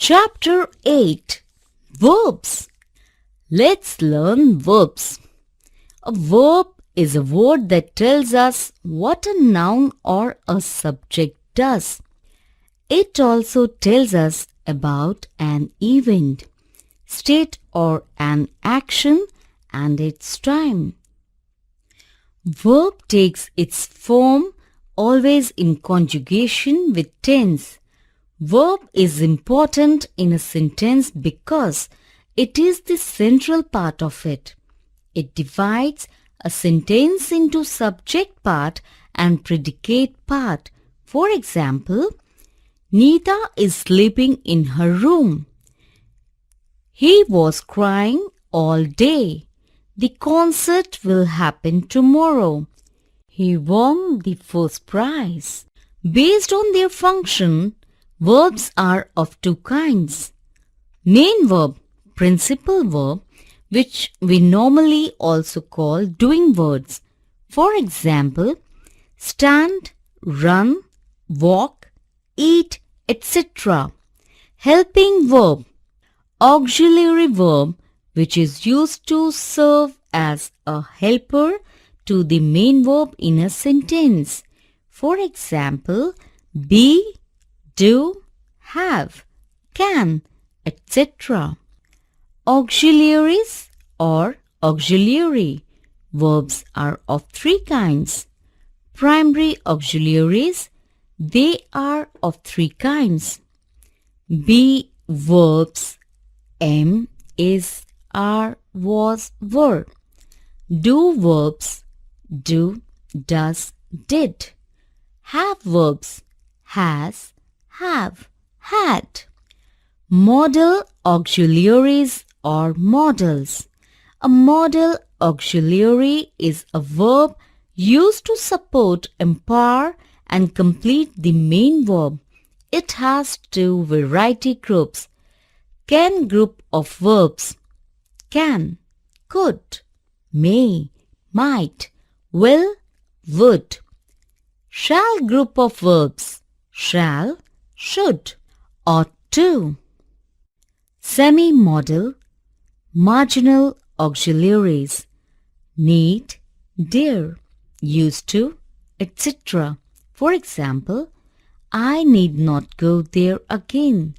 Chapter 8 Verbs. Let's learn verbs. A verb is a word that tells us what a noun or a subject does. It also tells us about an event, state or an action and its time. Verb takes its form always in conjugation with tense. Verb is important in a sentence because it is the central part of it. It divides a sentence into subject part and predicate part. For example, Neeta is sleeping in her room. He was crying all day. The concert will happen tomorrow. He won the first prize. Based on their function, verbs are of two kinds. Main verb, principal verb, which we normally also call doing words. For example, stand, run, walk, eat, etc. Helping verb, auxiliary verb, which is used to serve as a helper to the main verb in a sentence. For example, be, do, have, can, etc. Auxiliaries or auxiliary verbs are of three kinds. Primary auxiliaries, they are of three kinds. Be verbs, am, is, are, was, were. Do verbs, do, does, did. Have verbs, has, have, had. Modal auxiliaries or modals. A modal auxiliary is a verb used to support, empower and complete the main verb. It has two variety groups. Can group of verbs. Can, could, may, might, will, would. Shall group of verbs. Shall, should, ought to. Semi-modal, marginal auxiliaries. Need, dare, used to, etc. For example, I need not go there again.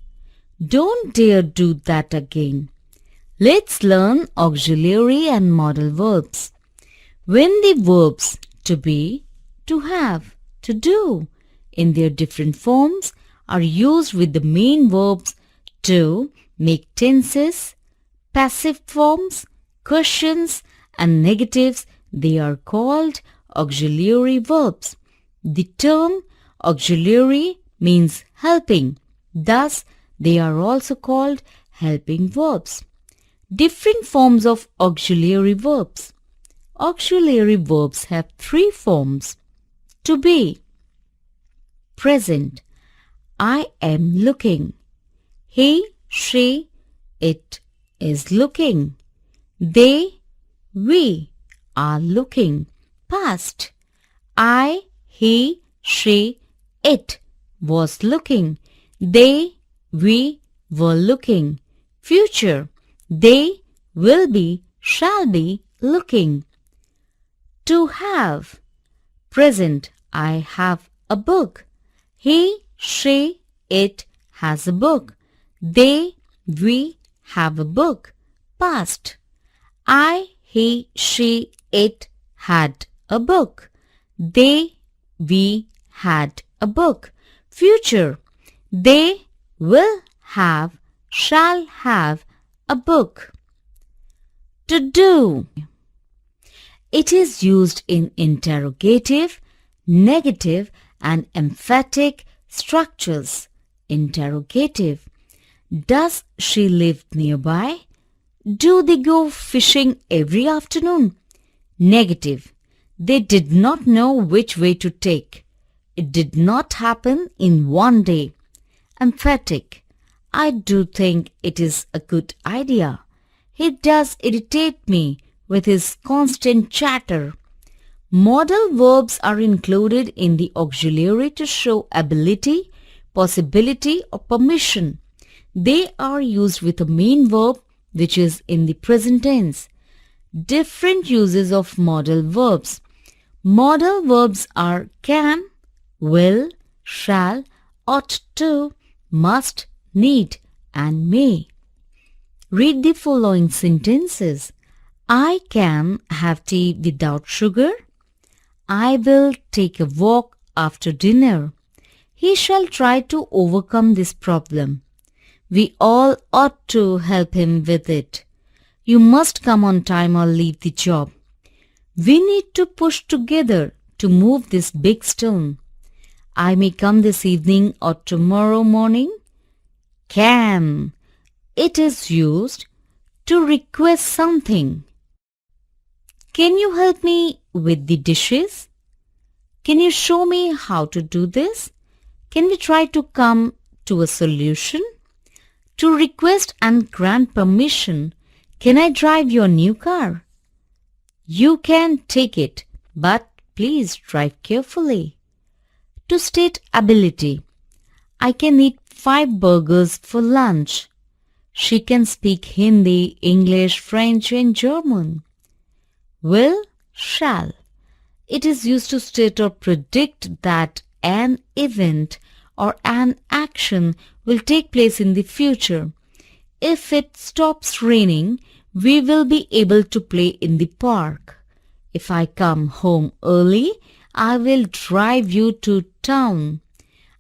Don't dare do that again. Let's learn auxiliary and modal verbs. When the verbs to be, to have, to do in their different forms are used with the main verbs to make tenses, passive forms, questions and negatives, they are called auxiliary verbs. The term auxiliary means helping. Thus, they are also called helping verbs. Different forms of auxiliary verbs. Auxiliary verbs have three forms. To be, present, I am looking. He, she, it is looking. They, we are looking. Past, I, he, she, it was looking. They, we were looking. Future, they will be, shall be looking. To have, present, I have a book. He, she, it has a book. They, we have a book. Past, I, he, she, it had a book. They, we had a book. Future, they will have, shall have a book. To do. It is used in interrogative, negative and emphatic structures. Interrogative. Does she live nearby? Do they go fishing every afternoon? Negative. They did not know which way to take. It did not happen in one day. Emphatic. I do think it is a good idea. He does irritate me with his constant chatter. Modal verbs are included in the auxiliary to show ability, possibility or permission. They are used with a main verb which is in the present tense. Different uses of modal verbs. Modal verbs are can, will, shall, ought to, must, need, and may. Read the following sentences. I can have tea without sugar. I will take a walk after dinner. He shall try to overcome this problem. We all ought to help him with it. You must come on time or leave the job. We need to push together to move this big stone. I may come this evening or tomorrow morning. Can. It is used to request something. Can you help me with the dishes? Can you show me how to do this? Can we try to come to a solution? To request and grant permission. Can I drive your new car? You can take it, but please drive carefully. To state ability. I can eat 5 burgers for lunch. She can speak Hindi, English, French, and German. Will, shall. It is used to state or predict that an event or an action will take place in the future. If it stops raining, we will be able to play in the park. If I come home early, I will drive you to town.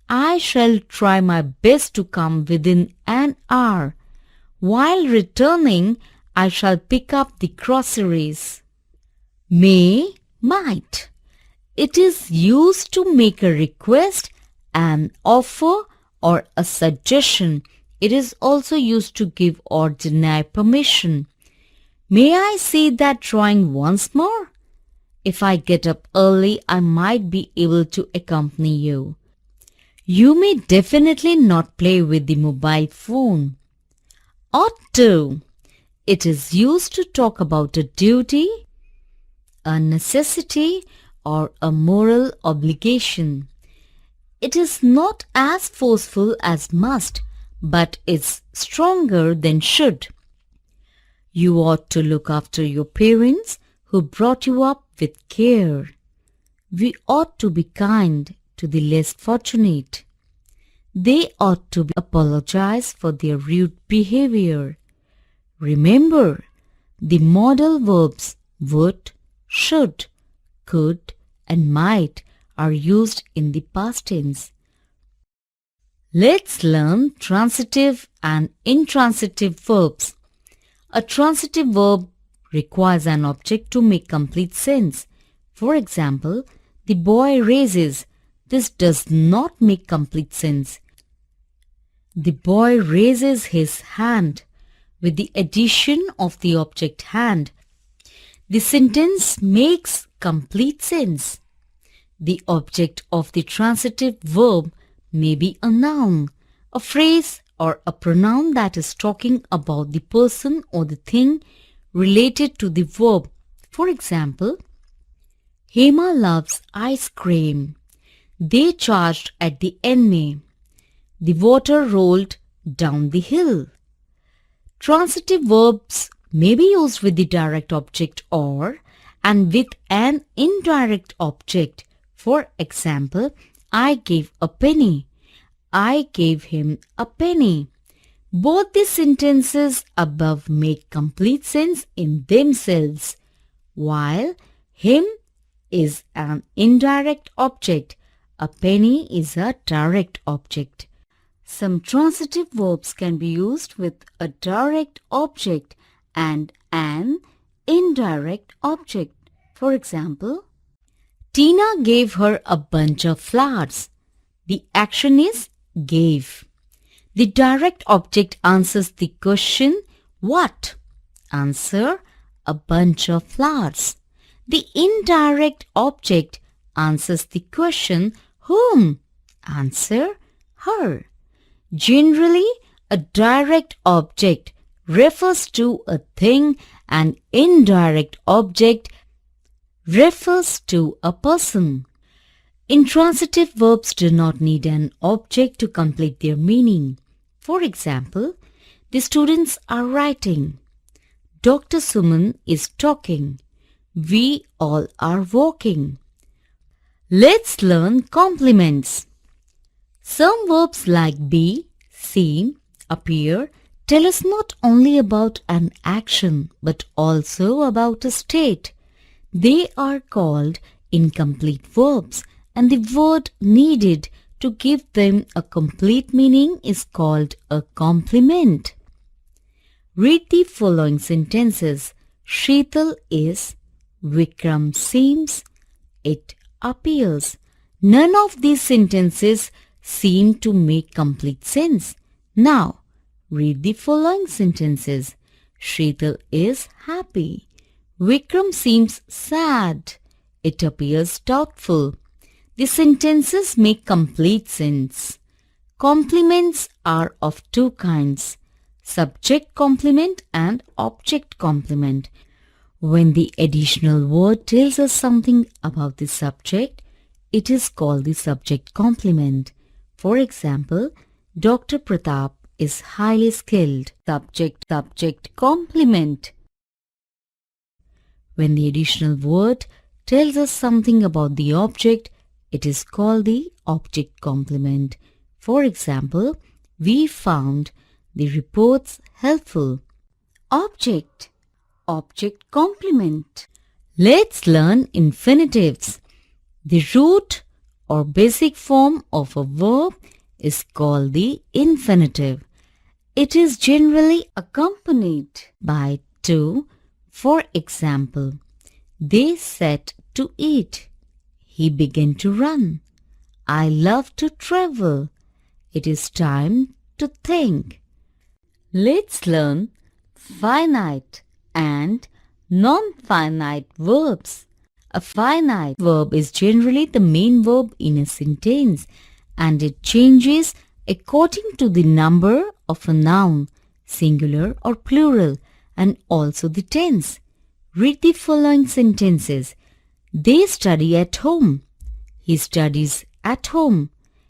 I shall try my best to come within an hour. While returning, I shall pick up the groceries. May, might. It is used to make a request, an offer, or a suggestion. It is also used to give or deny permission. May I see that drawing once more? If I get up early, I might be able to accompany you. You may definitely not play with the mobile phone. Ought to. It is used to talk about a duty, a necessity, or a moral obligation. It is not as forceful as must, but is stronger than should. You ought to look after your parents who brought you up with care. We ought to be kind to the less fortunate. They ought to apologize for their rude behavior. Remember, the modal verbs would, should, could, and might are used in the past tense. Let's learn transitive and intransitive verbs. A transitive verb requires an object to make complete sense. For example, the boy raises. This does not make complete sense. The boy raises his hand. With the addition of the object hand, the sentence makes complete sense. The object of the transitive verb may be a noun, a phrase, or a pronoun that is talking about the person or the thing related to the verb. For example, Hema loves ice cream. They charged at the enemy. The water rolled down the hill. Transitive verbs may be used with the direct object or and with an indirect object. For example, I gave a penny. I gave him a penny. Both the sentences above make complete sense in themselves, while him is an indirect object, a penny is a direct object. Some transitive verbs can be used with a direct object and an indirect object. For example, Tina gave her a bunch of flowers. The action is gave. The direct object answers the question, what? Answer, a bunch of flowers. The indirect object answers the question, whom? Answer, her. Generally, a direct object refers to a thing and indirect object refers to a person. Intransitive verbs do not need an object to complete their meaning. For example, the students are writing. Dr. Suman is talking. We all are walking. Let's learn complements. Some verbs like be, seem, appear tell us not only about an action but also about a state. They are called incomplete verbs, and the word needed to give them a complete meaning is called a complement. Read the following sentences. Sheetal is, Vikram seems, it appears. None of these sentences seem to make complete sense. Now, read the following sentences. Sheetal is happy. Vikram seems sad. It appears doubtful. The sentences make complete sense. Complements are of two kinds: subject complement and object complement. When the additional word tells us something about the subject, it is called the subject complement. For example, Dr. Pratap is highly skilled. Subject complement. When the additional word tells us something about the object, it is called the object complement. For example, we found the reports helpful. Object complement. Let's learn infinitives. The root or basic form of a verb is called the infinitive. It is generally accompanied by to. For example, they sat to eat. He began to run. I love to travel. It is time to think. Let's learn finite and non-finite verbs. A finite verb is generally the main verb in a sentence, and it changes according to the number of a noun, singular or plural, and also the tense. Read the following sentences. They study at home. He studies at home.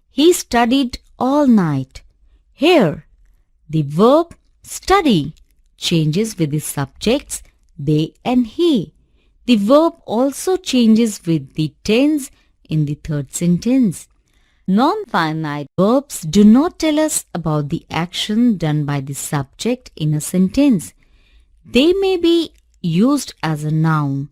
He studied all night. Here, the verb study changes with the subjects they and he. The verb also changes with the tense in the third sentence. Non-finite verbs do not tell us about the action done by the subject in a sentence. They may be used as a noun,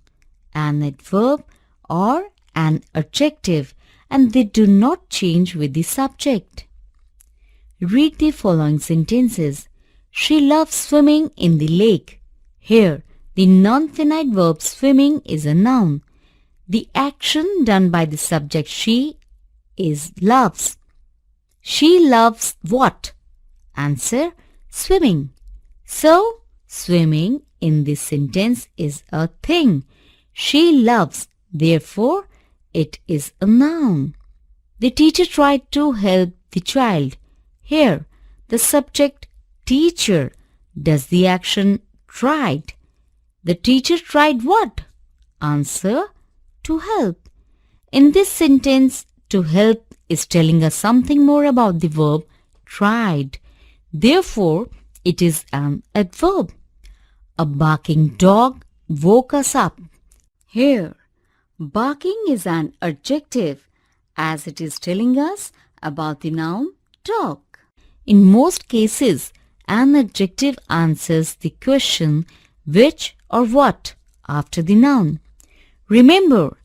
an adverb, or an adjective, and they do not change with the subject. Read the following sentences. She loves swimming in the lake. Here, the non-finite verb swimming is a noun. The action done by the subject she is loves. She loves what? Answer: swimming. So, swimming in this sentence is a thing. She loves, therefore, it is a noun. The teacher tried to help the child. Here, the subject teacher does the action tried. The teacher tried what? Answer: to help. In this sentence, to help is telling us something more about the verb tried. Therefore, it is an adverb. A barking dog woke us up. Here, barking is an adjective as it is telling us about the noun dog. In most cases, an adjective answers the question which or what after the noun. Remember,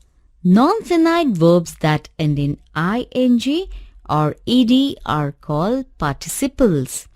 non-finite verbs that end in ing or ed are called participles.